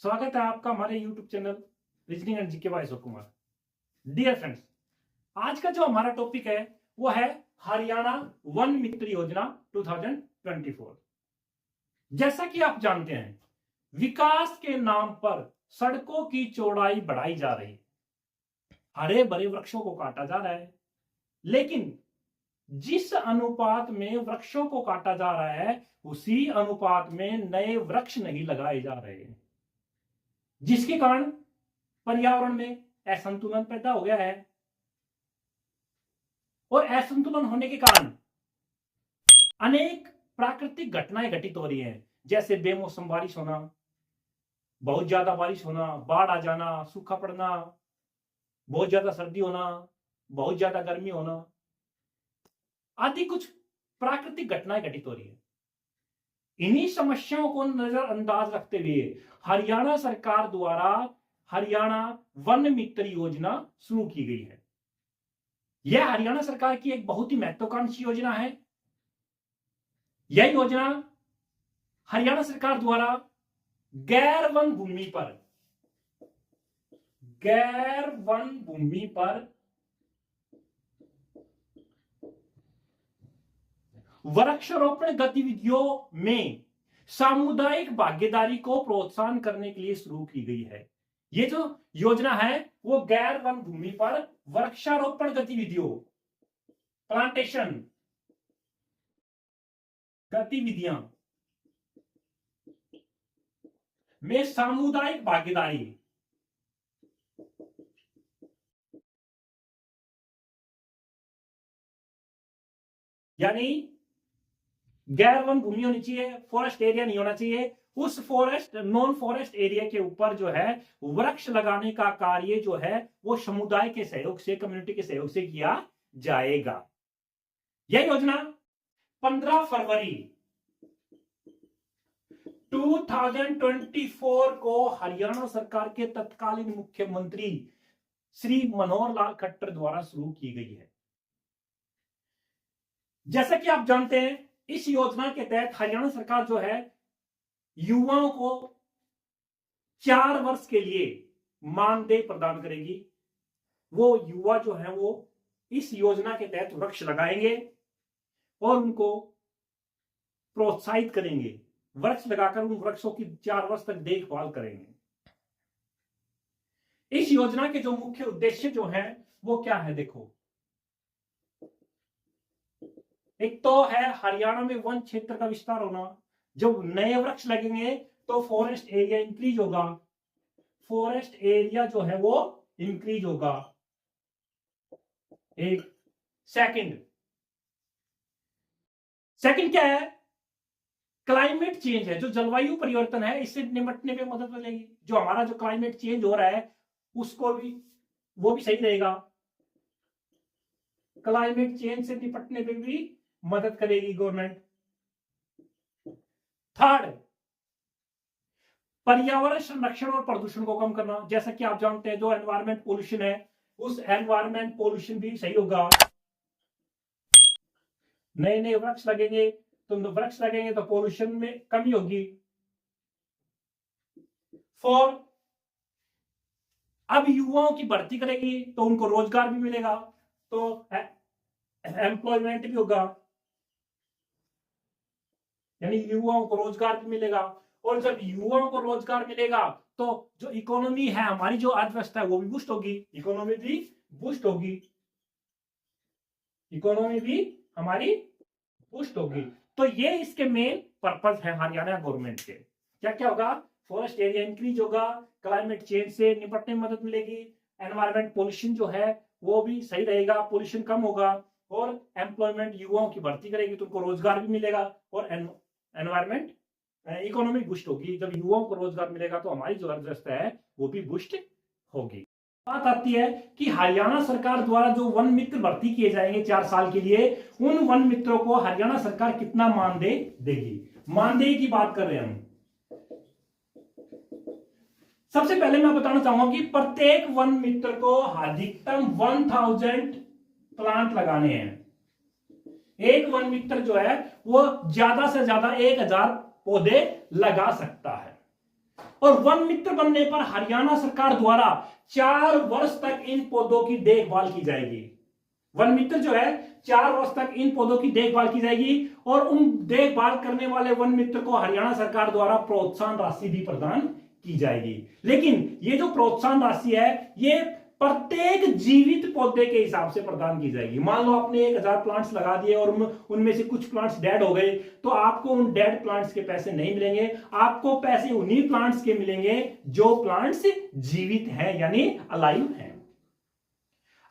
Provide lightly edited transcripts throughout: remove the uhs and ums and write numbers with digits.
स्वागत है आपका हमारे YouTube channel reasoning and GK by Ashok Kumar. Dear friends, आज का जो हमारा टॉपिक है वो है हरियाणा वन मित्र योजना 2024। जैसा कि आप जानते हैं, विकास के नाम पर सड़कों की चौड़ाई बढ़ाई जा रही है, हरे भरे वृक्षों को काटा जा रहा है, लेकिन जिस अनुपात में वृक्षों को काटा जा रहा है उसी अनुपात में नए वृक्ष नहीं लगाए जा रहे हैं, जिसके कारण पर्यावरण में असंतुलन पैदा हो गया है। और असंतुलन होने के कारण अनेक प्राकृतिक घटनाएं घटित हो रही हैं, जैसे बेमौसम बारिश होना, बहुत ज्यादा बारिश होना, बाढ़ आ जाना, सूखा पड़ना, बहुत ज्यादा सर्दी होना, बहुत ज्यादा गर्मी होना आदि कुछ प्राकृतिक घटनाएं घटित हो रही है। इन्हीं समस्याओं को नजरअंदाज रखते हुए हरियाणा सरकार द्वारा हरियाणा वन मित्र योजना शुरू की गई है। यह हरियाणा सरकार की एक बहुत ही महत्वाकांक्षी योजना है। यह योजना हरियाणा सरकार द्वारा गैर वन भूमि पर वृक्षारोपण गतिविधियों में सामुदायिक भागीदारी को प्रोत्साहन करने के लिए शुरू की गई है। ये जो योजना है वो गैर वन भूमि पर वृक्षारोपण गतिविधियों, प्लांटेशन गतिविधियां में सामुदायिक भागीदारी यानी गैर वन भूमि होनी चाहिए, फॉरेस्ट एरिया नहीं होना चाहिए। उस फॉरेस्ट नॉन फॉरेस्ट एरिया के ऊपर जो है वृक्ष लगाने का कार्य जो है वो समुदाय के सहयोग से, कम्युनिटी के सहयोग से किया जाएगा। यह योजना 15 फरवरी 2024 को हरियाणा सरकार के तत्कालीन मुख्यमंत्री श्री मनोहर लाल खट्टर द्वारा शुरू की गई है। जैसा कि आप जानते हैं, इस योजना के तहत हरियाणा सरकार जो है युवाओं को 4 वर्ष के लिए मानदेय प्रदान करेगी। वो युवा जो है वो इस योजना के तहत वृक्ष लगाएंगे और उनको प्रोत्साहित करेंगे, वृक्ष लगाकर उन वृक्षों की 4 वर्ष तक देखभाल करेंगे। इस योजना के जो मुख्य उद्देश्य जो है वो क्या है, देखो, एक तो है हरियाणा में वन क्षेत्र का विस्तार होना। जब नए वृक्ष लगेंगे तो फॉरेस्ट एरिया इंक्रीज होगा, फॉरेस्ट एरिया जो है वो इंक्रीज होगा। एक सेकंड क्या है, क्लाइमेट चेंज है, जो जलवायु परिवर्तन है इससे निपटने में मदद मिलेगी। जो हमारा जो क्लाइमेट चेंज हो रहा है उसको भी वो भी सही रहेगा, क्लाइमेट चेंज से निपटने में भी मदद करेगी गवर्नमेंट। थर्ड, पर्यावरण संरक्षण और प्रदूषण को कम करना। जैसा कि आप जानते हैं, जो एनवायरमेंट पोल्यूशन है उस एनवायरमेंट पोल्यूशन भी सही होगा। नए नए वृक्ष लगेंगे तो पोल्यूशन में कमी होगी। फोर, अब युवाओं की भर्ती करेगी तो उनको रोजगार भी मिलेगा, तो एम्प्लॉयमेंट भी होगा, यानी युवाओं को रोजगार भी मिलेगा। और जब युवाओं को रोजगार मिलेगा तो जो इकोनॉमी है हमारी, जो अर्थव्यवस्था है वो भी बूस्ट होगी, इकोनॉमी भी बूस्ट होगी, इकोनॉमी भी हमारी बूस्ट होगी। तो ये इसके मेन पर्पस है हरियाणा गवर्नमेंट के। क्या क्या होगा, फॉरेस्ट एरिया इंक्रीज होगा, क्लाइमेट चेंज से निपटने में मदद मिलेगी, एनवायरमेंट पोल्यूशन जो है वो भी सही रहेगा, पोल्यूशन कम होगा, और एम्प्लॉयमेंट युवाओं की भर्ती करेगी तो उनको रोजगार भी मिलेगा, और एनवायरमेंट इकोनॉमी बूस्ट होगी। जब युवाओं को रोजगार मिलेगा तो हमारी जो अर्थव्यवस्था है वो भी बूस्ट होगी। बात आती है कि हरियाणा सरकार द्वारा जो वन मित्र भर्ती किए जाएंगे 4 साल के लिए, उन वन मित्रों को हरियाणा सरकार कितना मानदेय देगी। मानदेय की बात कर रहे हैं हम। सबसे पहले मैं बताना चाहूंगा कि प्रत्येक वन मित्र को अधिकतम 1000 प्लांट लगाने हैं। एक वन मित्र जो है वो ज्यादा से ज्यादा 1000 पौधे लगा सकता है। और वन मित्र बनने पर हरियाणा सरकार द्वारा 4 वर्ष तक इन पौधों की देखभाल की जाएगी। वन मित्र जो है 4 वर्ष तक इन पौधों की देखभाल की जाएगी और उन देखभाल करने वाले वन मित्र को हरियाणा सरकार द्वारा प्रोत्साहन राशि भी प्रदान की जाएगी। लेकिन ये जो प्रोत्साहन राशि है ये प्रत्येक जीवित पौधे के हिसाब से प्रदान की जाएगी। मान लो आपने 1000 प्लांट्स लगा दिए और उनमें से कुछ प्लांट्स डेड हो गए, तो आपको उन डेड प्लांट्स के पैसे नहीं मिलेंगे, आपको पैसे उन्हीं प्लांट्स के मिलेंगे जो प्लांट्स जीवित हैं यानी अलाइव हैं।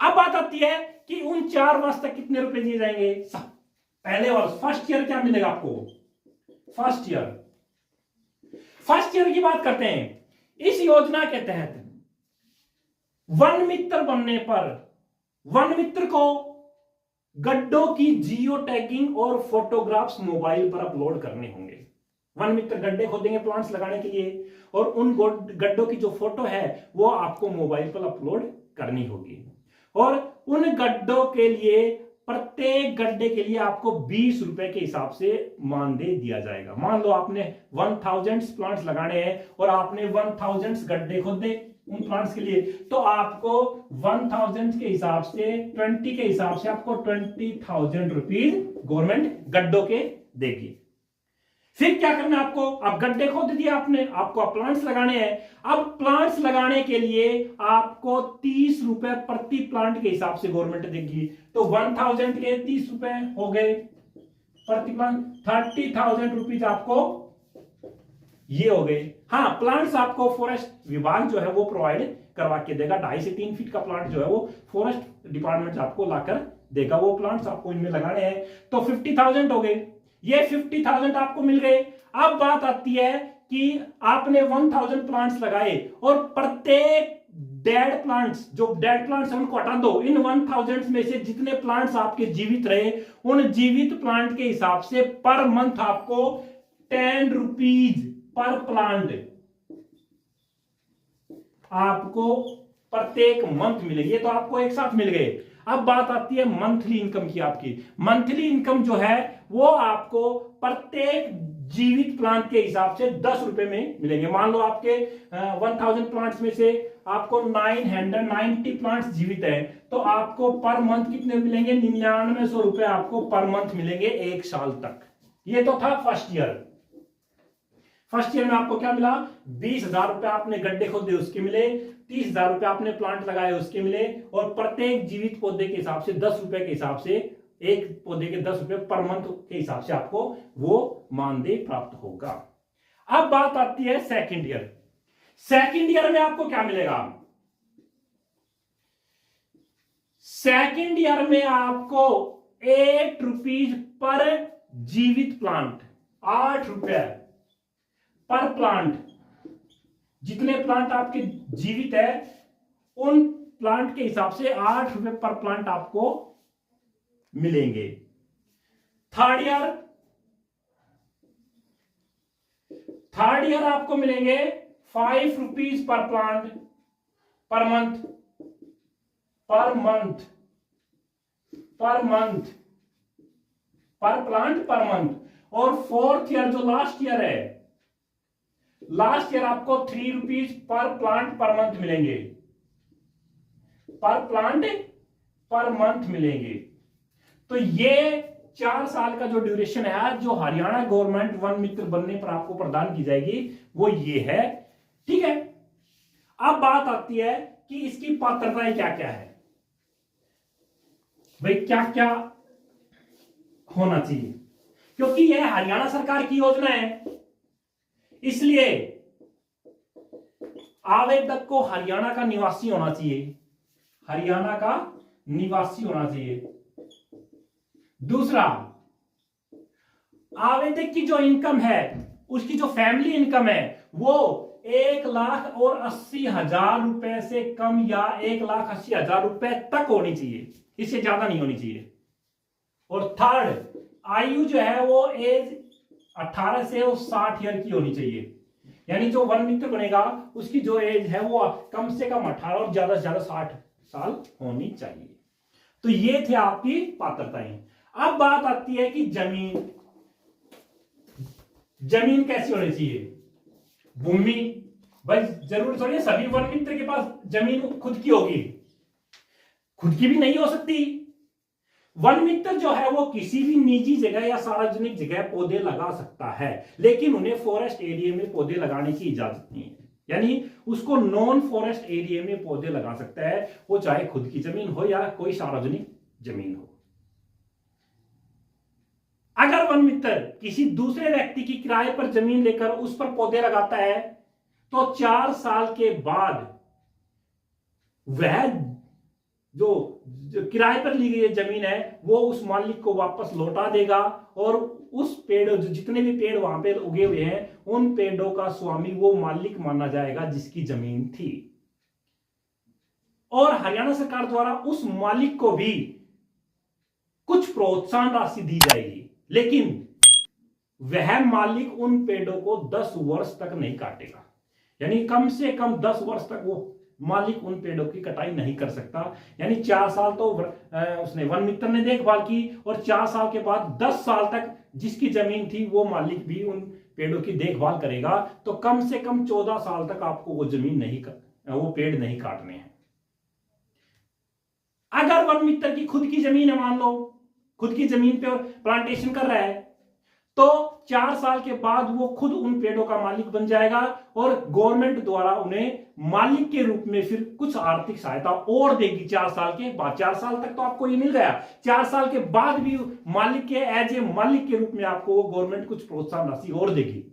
अब बात आती है कि उन 4 वर्ष तक कितने रुपए दिए जाएंगे। पहले वर्ष फर्स्ट ईयर क्या मिलेगा आपको, फर्स्ट ईयर की बात करते हैं। इस योजना के तहत वन मित्र बनने पर वन मित्र को गड्ढों की जियो टैगिंग और फोटोग्राफ्स मोबाइल पर अपलोड करने होंगे। वन मित्र गड्ढे खोदेंगे प्लांट्स लगाने के लिए और उन गड्ढों की जो फोटो है वो आपको मोबाइल पर अपलोड करनी होगी और उन गड्ढों के लिए प्रत्येक गड्ढे के लिए आपको 20 रुपए के हिसाब से मानदेय दिया जाएगा। मान लो आपने 1000 प्लांट्स लगाने हैं और आपने 1000 गड्ढे खोदे उन प्लांट्स के लिए, तो आपको 1000 के हिसाब से 20 के हिसाब से आपको 20,000 रुपीज गवर्नमेंट गड्ढों के देगी। फिर क्या करना है आपको, अब गड्ढे खोद दिए आपने, आपको प्लांट्स लगाने हैं। अब प्लांट्स लगाने के लिए आपको 30 रुपए प्रति प्लांट के हिसाब से गवर्नमेंट देगी। तो 1000 के 30 रुपए हो गए प्रति प्लांट, 30,000 रुपीज आपको ये हो गए। हाँ, प्लांट्स आपको फॉरेस्ट विभाग जो है वो प्रोवाइड करवा के देगा। 2.5 से 3 फीट का प्लांट जो है वो फॉरेस्ट डिपार्टमेंट आपको लाकर देगा। वो प्लांट्स आपको इनमें लगाने हैं। तो 50,000 हो गए, ये 50,000 आपको मिल गए। अब बात आती है कि आपने 1000 प्लांट्स लगाए और प्रत्येक डेड प्लांट्स, जो डेड प्लांट्स उनको हटा दो। इन 1000 में से जितने प्लांट्स आपके जीवित रहे उन जीवित प्लांट के हिसाब से पर मंथ आपको 10 रुपीज पर प्लांट आपको प्रत्येक मंथ मिलेगी। तो आपको एक साथ मिल गए। अब बात आती है मंथली इनकम की। आपकी मंथली इनकम जो है वो आपको प्रत्येक जीवित प्लांट के हिसाब से 10 रुपए में मिलेंगे। मान लो आपके 1000 प्लांट्स में से आपको 990 प्लांट्स जीवित है, तो आपको पर मंथ कितने मिलेंगे, 9900 रुपए आपको पर मंथ मिलेंगे 1 साल तक। ये तो था फर्स्ट ईयर। फर्स्ट ईयर में आपको क्या मिला, 20,000 रुपए आपने गड्ढे खोदे उसके मिले, 30,000 रुपए आपने प्लांट लगाए उसके मिले और प्रत्येक जीवित पौधे के हिसाब से 10 रुपए के हिसाब से, एक पौधे के 10 रुपए पर मंथ के हिसाब से आपको वो मानदेय प्राप्त होगा। अब बात आती है सेकंड ईयर। सेकंड ईयर में आपको क्या मिलेगा, सेकंड ईयर में आपको 8 रुपीज पर जीवित प्लांट, 8 रुपए पर प्लांट। जितने प्लांट आपके जीवित है उन प्लांट के हिसाब से 8 रुपए पर प्लांट आपको मिलेंगे। थर्ड ईयर आपको मिलेंगे 5 rupees per plant per month, पर प्लांट पर मंथ। और फोर्थ ईयर जो लास्ट ईयर है, लास्ट ईयर आपको 3 rupees per plant per month मिलेंगे, पर प्लांट पर मंथ मिलेंगे। तो ये 4 साल का जो ड्यूरेशन है जो हरियाणा गवर्नमेंट वन मित्र बनने पर आपको प्रदान की जाएगी वो ये है। ठीक है, अब बात आती है कि इसकी पात्रताएं क्या क्या है। भाई क्या क्या होना चाहिए, क्योंकि यह हरियाणा सरकार की योजना है, इसलिए आवेदक को हरियाणा का निवासी होना चाहिए, हरियाणा का निवासी होना चाहिए। दूसरा, आवेदक की जो इनकम है, उसकी जो फैमिली इनकम है वो 1,80,000 रुपए से कम या 1,80,000 रुपए तक होनी चाहिए, इससे ज्यादा नहीं होनी चाहिए। और थर्ड, आयु जो है वो एज 18 से 60 ईयर की होनी चाहिए। यानी जो वन मित्र बनेगा उसकी जो एज है वो कम से कम 18 और ज्यादा से ज्यादा 60 साल होनी चाहिए। तो ये थे आपकी पात्रताएं। अब बात आती है कि जमीन कैसी होनी चाहिए। भूमि भाई जरूर थोड़ी है सभी वन मित्र के पास जमीन खुद की होगी, खुद की भी नहीं हो सकती। वन मित्र जो है वो किसी भी निजी जगह या सार्वजनिक जगह पौधे लगा सकता है, लेकिन उन्हें फॉरेस्ट एरिया में पौधे लगाने की इजाजत नहीं है। यानी उसको नॉन फॉरेस्ट एरिया में पौधे लगा सकता है, वो चाहे खुद की जमीन हो या कोई सार्वजनिक जमीन हो। अगर वन मित्र किसी दूसरे व्यक्ति की किराए पर जमीन लेकर उस पर पौधे लगाता है तो 4 साल के बाद वह जो किराए पर ली गई जमीन है वो उस मालिक को वापस लौटा देगा और उस पेड़ जितने भी पेड़ वहां पे उगे हुए हैं उन पेड़ों का स्वामी वो मालिक माना जाएगा जिसकी जमीन थी। और हरियाणा सरकार द्वारा उस मालिक को भी कुछ प्रोत्साहन राशि दी जाएगी, लेकिन वह मालिक उन पेड़ों को 10 वर्ष तक नहीं काटेगा। यानी कम से कम 10 वर्ष तक वो मालिक उन पेड़ों की कटाई नहीं कर सकता। यानी 4 साल तो उसने वन मित्र ने देखभाल की और 4 साल के बाद 10 साल तक जिसकी जमीन थी वो मालिक भी उन पेड़ों की देखभाल करेगा। तो कम से कम 14 साल तक आपको वो जमीन नहीं वो पेड़ नहीं काटने हैं। अगर वन मित्र की खुद की जमीन है, मान लो खुद की जमीन पे प्लांटेशन कर रहा है, तो 4 साल के बाद वो खुद उन पेड़ों का मालिक बन जाएगा और गवर्नमेंट द्वारा उन्हें मालिक के रूप में फिर कुछ आर्थिक सहायता और देगी 4 साल के बाद। 4 साल तक तो आपको ये मिल गया, 4 साल के बाद भी मालिक के एज ए मालिक के रूप में आपको गवर्नमेंट कुछ प्रोत्साहन राशि और देगी।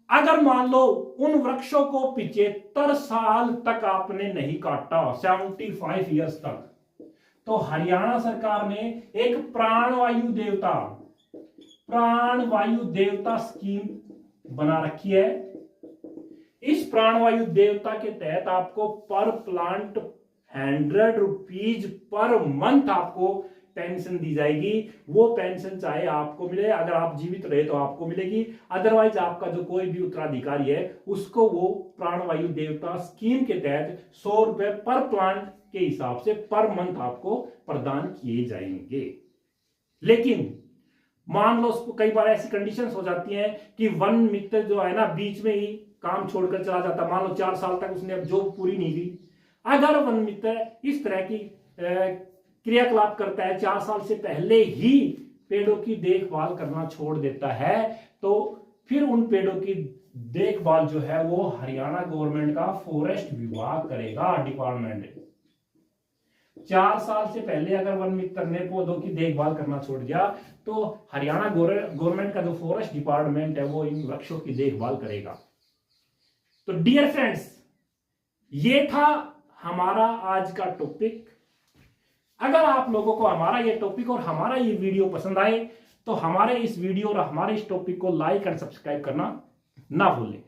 अगर मान लो उन वृक्षों को 75 साल तक आपने नहीं काटा, 75 ईयर्स तक, तो हरियाणा सरकार ने एक प्राणवायु देवता स्कीम बना रखी है। इस प्राणवायु देवता के तहत आपको पर प्लांट 100 रुपीज पर मंथ आपको पेंशन दी जाएगी। वो पेंशन चाहे आपको मिले, अगर आप जीवित रहे तो आपको मिलेगी, अदरवाइज आपका जो कोई भी उत्तराधिकारी है उसको वो प्राणवायु देवता स्कीम के तहत 100 रुपए पर प्लांट के हिसाब से पर मंथ आपको प्रदान किए जाएंगे। लेकिन मान लो उसको कई बार ऐसी कंडीशंस हो जाती हैं कि वन मित्र जो है ना बीच में ही काम छोड़कर चला जाता, मान लो 4 साल तक उसने अब जॉब पूरी नहीं की। अगर वन मित्र इस तरह की क्रियाकलाप करता है, 4 साल से पहले ही पेड़ों की देखभाल करना छोड़ देता है, तो फिर उन पेड़ों की देखभाल जो है वो हरियाणा गवर्नमेंट का फॉरेस्ट विभाग करेगा, डिपार्टमेंट। 4 साल से पहले अगर वन मित्र ने पौधों की देखभाल करना छोड़ दिया तो हरियाणा गवर्नमेंट का जो फॉरेस्ट डिपार्टमेंट है वो इन वृक्षों की देखभाल करेगा। तो डियर फ्रेंड्स, ये था हमारा आज का टॉपिक। अगर आप लोगों को हमारा ये टॉपिक और हमारा ये वीडियो पसंद आए तो हमारे इस वीडियो और हमारे इस टॉपिक को लाइक एंड सब्सक्राइब करना ना भूलें।